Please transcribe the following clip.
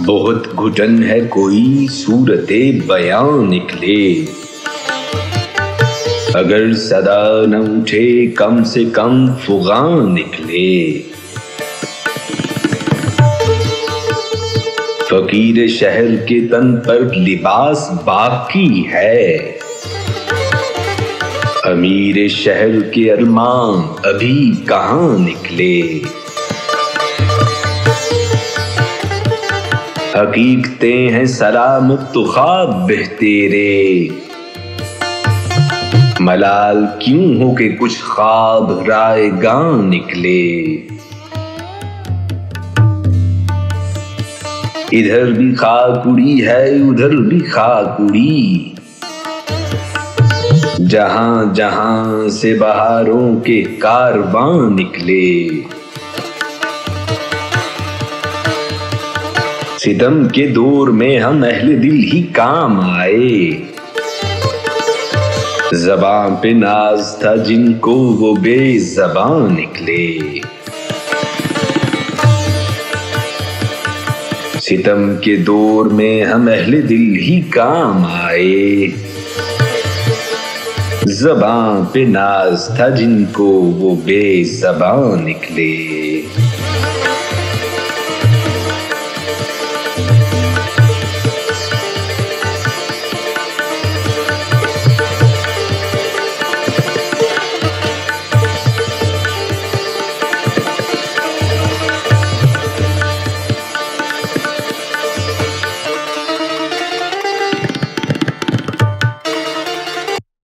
बहुत घुटन है कोई सूरते बयां निकले। अगर सदा न उठे कम से कम फुगां निकले। फकीर शहर के तन पर लिबास बाकी है। अमीर शहर के अरमान अभी कहां निकले। हकीकतें हैं सलामत तो ख्वाब बेहतेरे। मलाल क्यों हो के कुछ ख्वाब रायगां निकले। इधर भी खाक उड़ी है उधर भी खाक उड़ी। जहां जहां से बहारों के कारवां निकले। सितम के दौर में हम अहले दिल ही काम आए। ज़बां पे नाज था जिनको वो बेज़बां निकले। सितम के दौर में हम अहले दिल ही काम आए। ज़बां पे नाज था जिनको वो बेज़बां निकले।